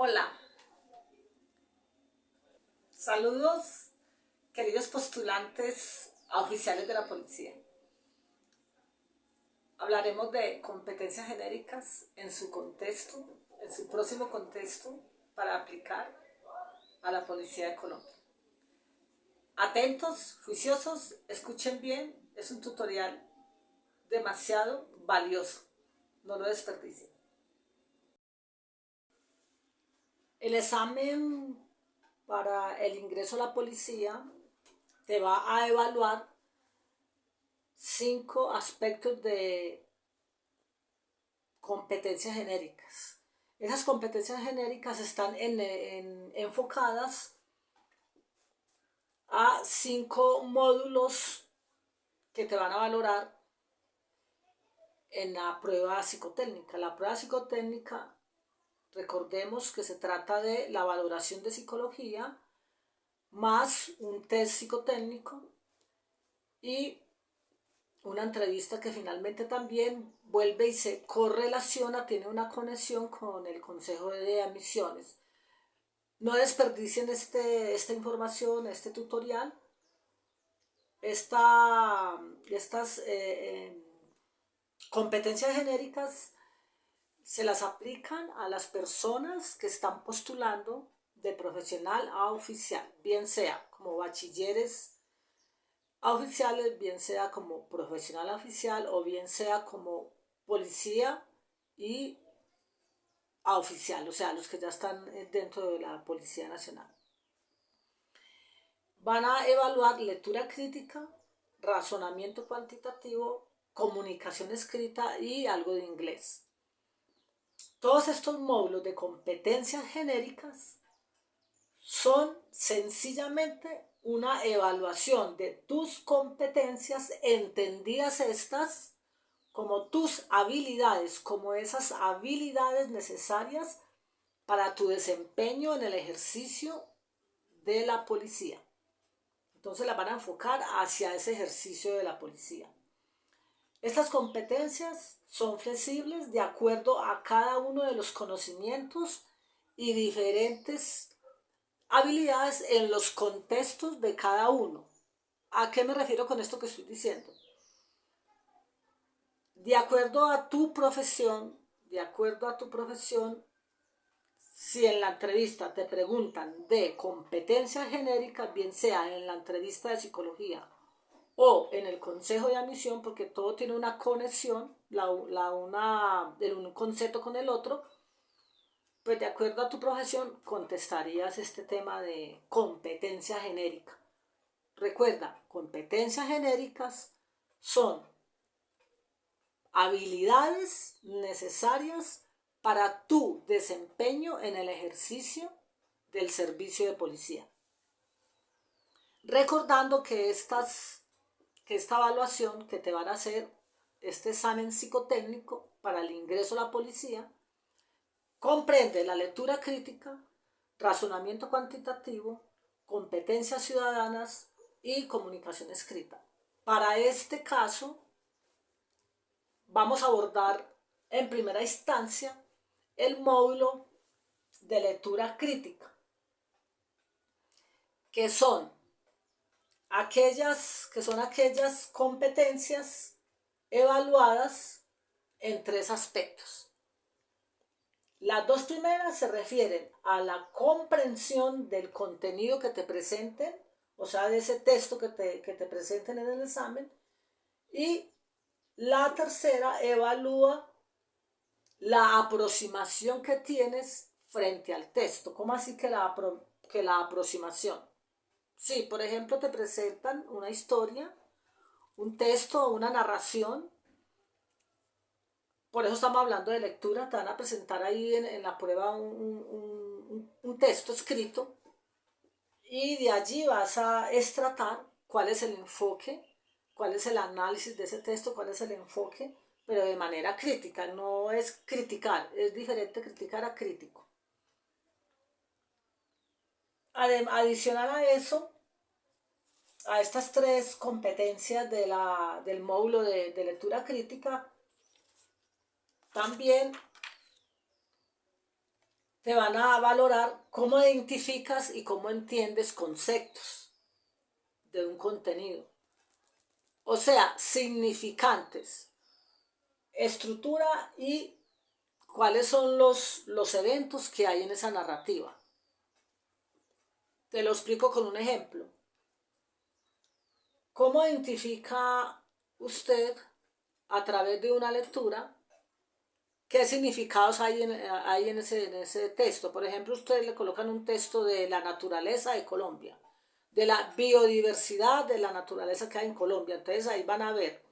Hola, saludos queridos postulantes a oficiales de la policía. Hablaremos de competencias genéricas en su contexto, en su próximo contexto para aplicar a la Policía de Colombia. Atentos, juiciosos, escuchen bien, es un tutorial demasiado valioso, no lo desperdicien. El examen para el ingreso a la policía te va a evaluar 5 aspectos de competencias genéricas. Esas competencias genéricas están enfocadas a 5 módulos que te van a valorar en la prueba psicotécnica. La prueba psicotécnica, recordemos que se trata de la valoración de psicología más un test psicotécnico y una entrevista que finalmente también vuelve y se correlaciona, tiene una conexión con el Consejo de Admisiones. No desperdicien esta información, este tutorial, estas competencias genéricas se las aplican a las personas que están postulando de profesional a oficial, bien sea como bachilleres a oficiales, bien sea como profesional a oficial o bien sea como policía y a oficial, o sea, los que ya están dentro de la Policía Nacional. Van a evaluar lectura crítica, razonamiento cuantitativo, comunicación escrita y algo de inglés. Todos estos módulos de competencias genéricas son sencillamente una evaluación de tus competencias, entendidas estas como tus habilidades, como esas habilidades necesarias para tu desempeño en el ejercicio de la policía. Entonces la van a enfocar hacia ese ejercicio de la policía. Estas competencias son flexibles de acuerdo a cada uno de los conocimientos y diferentes habilidades en los contextos de cada uno. ¿A qué me refiero con esto que estoy diciendo? De acuerdo a tu profesión, si en la entrevista te preguntan de competencias genéricas, bien sea en la entrevista de psicología o en el consejo de admisión, porque todo tiene una conexión, un concepto con el otro, pues de acuerdo a tu profesión contestarías este tema de competencia genérica. Recuerda, competencias genéricas son habilidades necesarias para tu desempeño en el ejercicio del servicio de policía. Recordando que esta evaluación que te van a hacer, este examen psicotécnico para el ingreso a la policía, comprende la lectura crítica, razonamiento cuantitativo, competencias ciudadanas y comunicación escrita. Para este caso, vamos a abordar en primera instancia el módulo de lectura crítica, que son aquellas competencias evaluadas en 3 aspectos. Las 2 primeras se refieren a la comprensión del contenido que te presenten, o sea, de ese texto que te presenten en el examen, y la tercera evalúa la aproximación que tienes frente al texto. ¿Cómo así que la aproximación? Sí, por ejemplo, te presentan una historia, un texto o una narración. Por eso estamos hablando de lectura. Te van a presentar ahí en la prueba un texto escrito y de allí vas a extratar cuál es el enfoque, cuál es el análisis de ese texto, cuál es el enfoque, pero de manera crítica. No es criticar, es diferente criticar a crítico. Adicional a eso, a estas 3 competencias del módulo de lectura crítica, también te van a valorar cómo identificas y cómo entiendes conceptos de un contenido. O sea, significantes, estructura y cuáles son los eventos que hay en esa narrativa. Te lo explico con un ejemplo. ¿Cómo identifica usted a través de una lectura qué significados hay en ese texto? Por ejemplo, ustedes le colocan un texto de la naturaleza de Colombia, de la biodiversidad de la naturaleza que hay en Colombia. Entonces ahí van a ver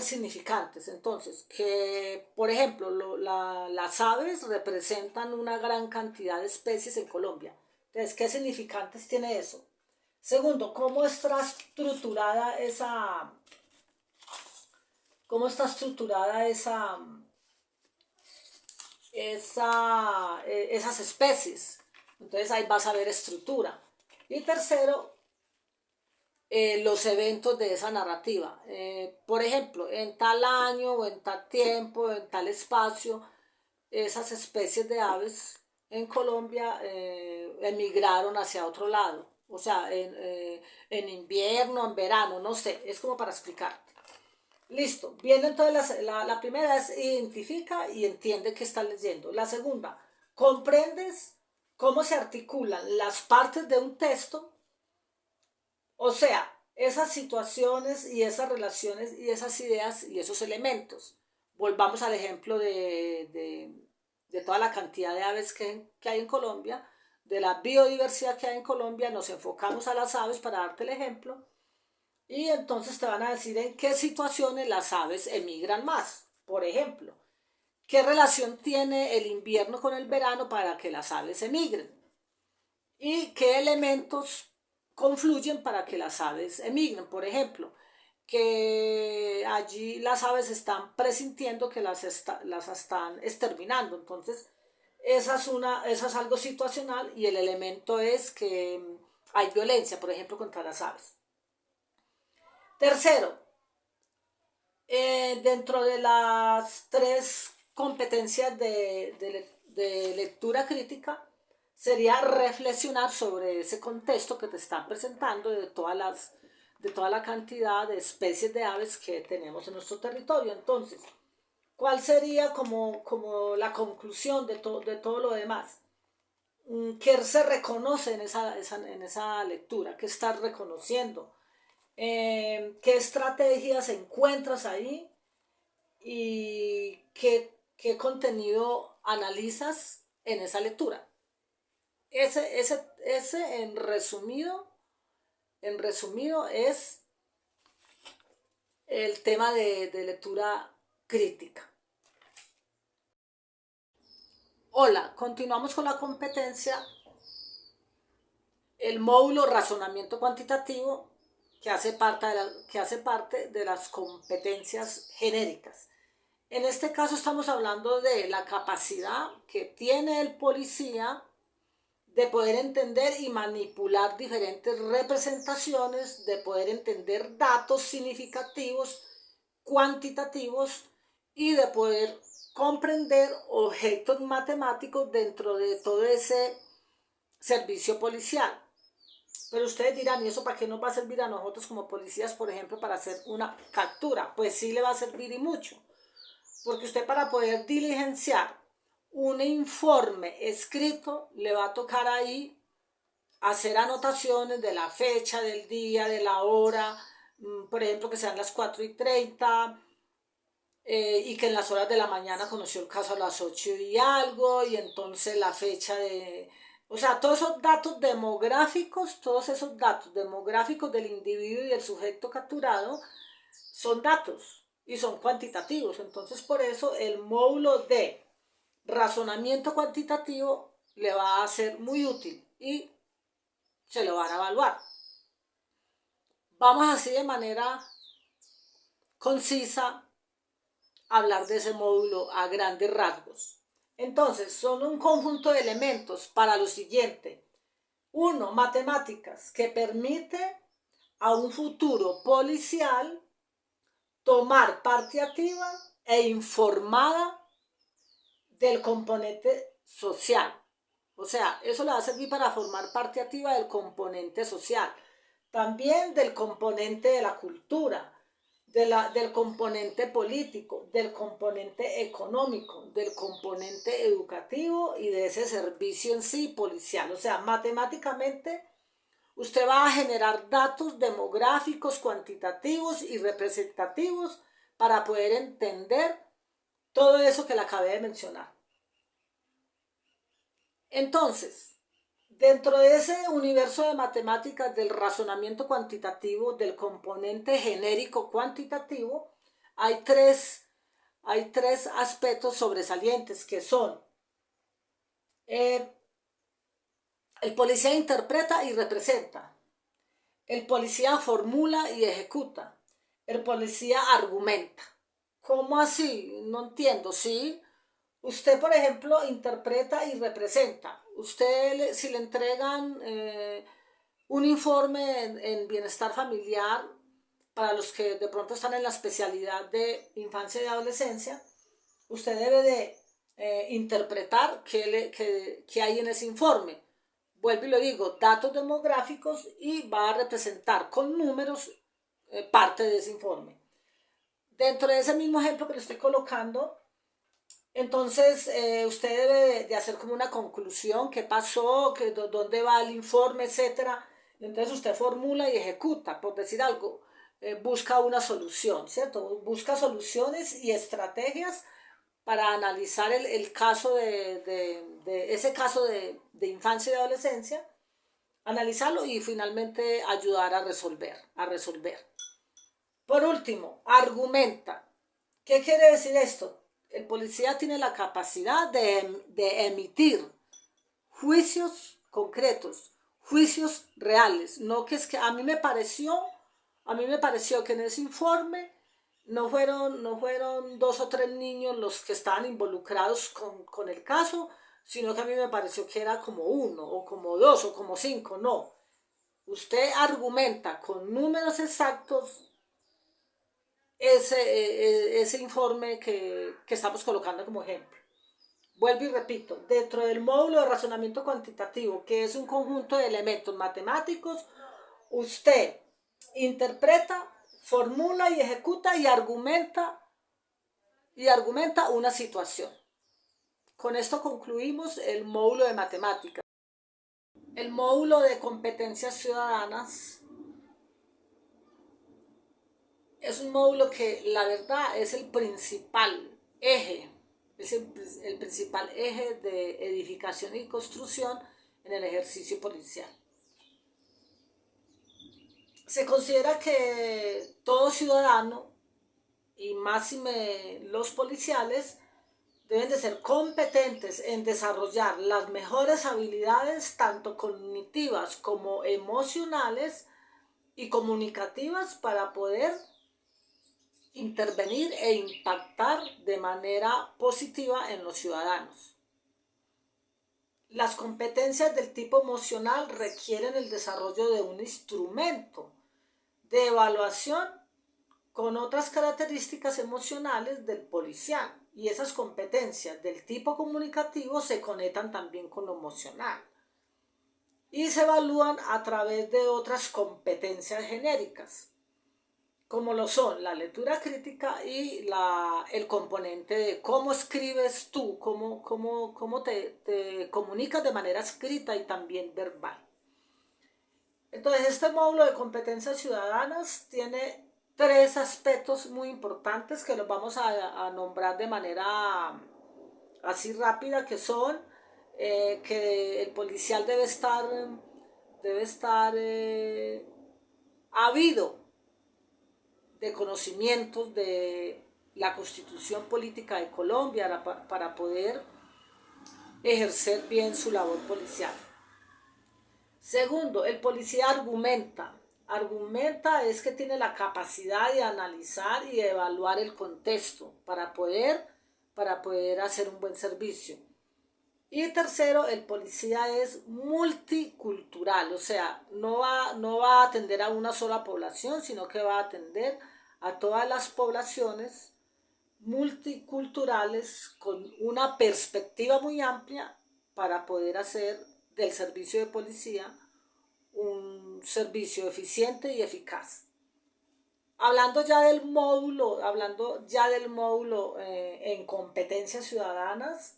significantes. Entonces, que por ejemplo, las aves representan una gran cantidad de especies en Colombia. Entonces, ¿qué significantes tiene eso? Segundo, cómo está estructurada esas especies? Entonces ahí vas a ver estructura. Y tercero, los eventos de esa narrativa. Por ejemplo, en tal año o en tal tiempo, en tal espacio, esas especies de aves en Colombia emigraron hacia otro lado. O sea, en invierno, en verano, no sé, es como para explicarte. Listo, viene entonces la primera es identifica y entiende qué está leyendo. La segunda, comprendes cómo se articulan las partes de un texto, o sea, esas situaciones y esas relaciones y esas ideas y esos elementos. Volvamos al ejemplo de toda la cantidad de aves que hay en Colombia, de la biodiversidad que hay en Colombia, nos enfocamos a las aves para darte el ejemplo, y entonces te van a decir en qué situaciones las aves emigran más. Por ejemplo, ¿qué relación tiene el invierno con el verano para que las aves emigren? ¿Y qué elementos confluyen para que las aves emigren? Por ejemplo, que allí las aves están presintiendo que las están exterminando. Entonces, esa es algo situacional y el elemento es que hay violencia, por ejemplo, contra las aves. Tercero, dentro de las tres competencias de lectura crítica, sería reflexionar sobre ese contexto que te están presentando de toda la cantidad de especies de aves que tenemos en nuestro territorio. Entonces, ¿cuál sería como la conclusión de todo lo demás? ¿Qué se reconoce en en esa lectura? ¿Qué estás reconociendo? ¿Qué estrategias encuentras ahí y qué contenido analizas en esa lectura? Ese en resumido es el tema de lectura crítica. Hola, continuamos con la competencia, el módulo razonamiento cuantitativo que hace parte de las competencias genéricas. En este caso estamos hablando de la capacidad que tiene el policía de poder entender y manipular diferentes representaciones, de poder entender datos significativos, cuantitativos y de poder comprender objetos matemáticos dentro de todo ese servicio policial. Pero ustedes dirán, ¿y eso para qué nos va a servir a nosotros como policías, por ejemplo, para hacer una captura? Pues sí le va a servir y mucho. Porque usted para poder diligenciar un informe escrito le va a tocar ahí hacer anotaciones de la fecha, del día, de la hora, por ejemplo, que sean las 4:30, y que en las horas de la mañana conoció el caso a las 8 y algo, y entonces la fecha de... O sea, todos esos datos demográficos del individuo y del sujeto capturado son datos y son cuantitativos. Entonces, por eso el módulo de razonamiento cuantitativo le va a ser muy útil y se lo van a evaluar. Vamos así de manera concisa a hablar de ese módulo a grandes rasgos. Entonces, son un conjunto de elementos para lo siguiente. Uno, matemáticas, que permite a un futuro policial tomar parte activa e informada del componente social. O sea, eso le va a servir para formar parte activa del componente social, también del componente de la cultura, del componente político, del componente económico, del componente educativo y de ese servicio en sí policial. O sea, matemáticamente usted va a generar datos demográficos, cuantitativos y representativos para poder entender todo eso que le acabé de mencionar. Entonces, dentro de ese universo de matemáticas del razonamiento cuantitativo, del componente genérico cuantitativo, hay tres aspectos sobresalientes que son eh, el policía interpreta y representa, el policía formula y ejecuta, el policía argumenta. ¿Cómo así? No entiendo, ¿sí? Usted, por ejemplo, interpreta y representa. Usted, si le entregan un informe en bienestar familiar, para los que de pronto están en la especialidad de infancia y adolescencia, usted debe de interpretar qué hay en ese informe. Vuelvo y lo digo, datos demográficos, y va a representar con números parte de ese informe. Dentro de ese mismo ejemplo que le estoy colocando, entonces usted debe de hacer como una conclusión, qué pasó, dónde va el informe, etcétera. Entonces usted formula y ejecuta, por decir algo, busca una solución, ¿cierto? Busca soluciones y estrategias para analizar el caso de ese caso de infancia y adolescencia, analizarlo y finalmente ayudar a resolver. Por último, argumenta. ¿Qué quiere decir esto? El policía tiene la capacidad de emitir juicios concretos, juicios reales. No que es que a mí me pareció que en ese informe no fueron 2 o 3 niños los que estaban involucrados con el caso, sino que a mí me pareció que era como 1, o como 2, o como 5. No. Usted argumenta con números exactos ese informe que estamos colocando como ejemplo. Vuelvo y repito, dentro del módulo de razonamiento cuantitativo, que es un conjunto de elementos matemáticos, usted interpreta, formula y ejecuta y argumenta una situación. Con esto concluimos el módulo de matemáticas. El módulo de competencias ciudadanas es un módulo que la verdad es el principal eje, es el principal eje de edificación y construcción en el ejercicio policial. Se considera que todo ciudadano, y máxime los policiales, deben de ser competentes en desarrollar las mejores habilidades, tanto cognitivas como emocionales y comunicativas, para poder intervenir e impactar de manera positiva en los ciudadanos. Las competencias del tipo emocional requieren el desarrollo de un instrumento de evaluación con otras características emocionales del policial, y esas competencias del tipo comunicativo se conectan también con lo emocional y se evalúan a través de otras competencias genéricas, como lo son la lectura crítica y el componente de cómo escribes tú, cómo te comunicas de manera escrita y también verbal. Entonces, este módulo de competencias ciudadanas tiene 3 aspectos muy importantes que los vamos a nombrar de manera así rápida, que son que el policial debe estar habido de conocimientos de la Constitución Política de Colombia para poder ejercer bien su labor policial. Segundo, el policía argumenta. Argumenta es que tiene la capacidad de analizar y de evaluar el contexto para poder hacer un buen servicio. Y tercero, el policía es multicultural, o sea, no va a atender a una sola población, sino que va a atender a todas las poblaciones multiculturales con una perspectiva muy amplia para poder hacer del servicio de policía un servicio eficiente y eficaz. Hablando ya del módulo, en competencias ciudadanas,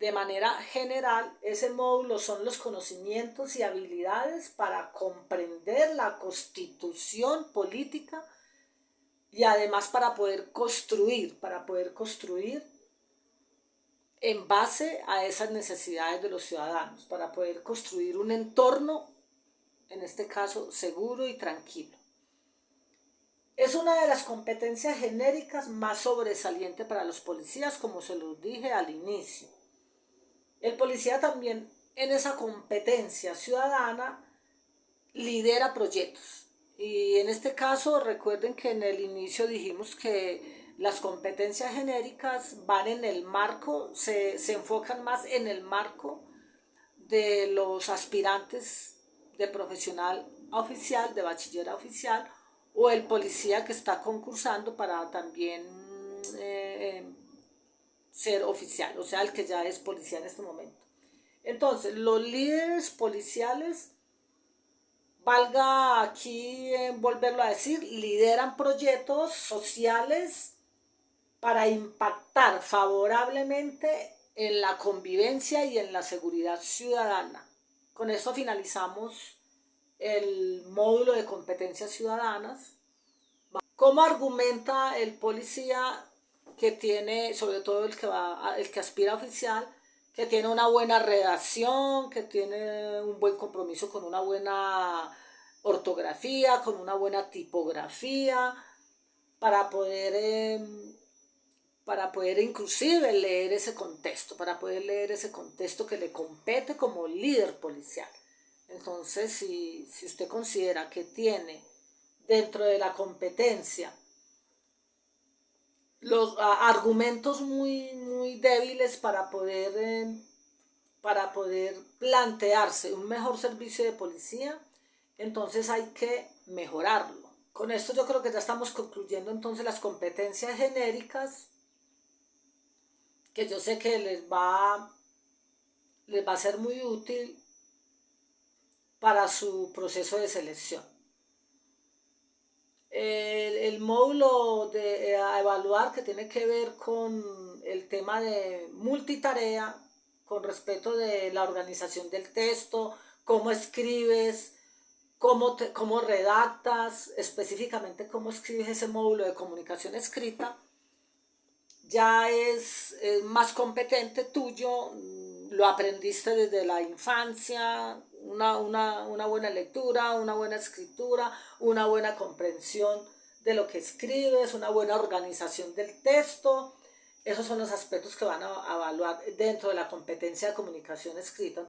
de manera general, ese módulo son los conocimientos y habilidades para comprender la constitución política y además para poder construir en base a esas necesidades de los ciudadanos, para poder construir un entorno, en este caso, seguro y tranquilo. Es una de las competencias genéricas más sobresalientes para los policías, como se los dije al inicio. El policía también en esa competencia ciudadana lidera proyectos. Y en este caso recuerden que en el inicio dijimos que las competencias genéricas van en el marco, se enfocan más en el marco de los aspirantes de profesional a oficial, de bachiller a oficial, o el policía que está concursando para también ser oficial, o sea, el que ya es policía en este momento. Entonces, los líderes policiales, valga aquí volverlo a decir, lideran proyectos sociales para impactar favorablemente en la convivencia y en la seguridad ciudadana. Con esto finalizamos el módulo de competencias ciudadanas. ¿Cómo argumenta el policía que tiene, sobre todo el que aspira a oficial, que tiene una buena redacción, que tiene un buen compromiso con una buena ortografía, con una buena tipografía, para poder inclusive leer ese contexto, que le compete como líder policial? Entonces, si usted considera que tiene dentro de la competencia los argumentos muy débiles para poder plantearse un mejor servicio de policía, entonces hay que mejorarlo. Con esto yo creo que ya estamos concluyendo entonces las competencias genéricas, que yo sé que les va a ser muy útil para su proceso de selección. El módulo a evaluar, que tiene que ver con el tema de multitarea, con respecto de la organización del texto, cómo escribes, cómo redactas, específicamente cómo escribes ese módulo de comunicación escrita, ya es más competente tuyo, lo aprendiste desde la infancia, una buena lectura, una buena escritura, una buena comprensión de lo que escribes, una buena organización del texto. Esos son los aspectos que van a evaluar dentro de la competencia de comunicación escrita.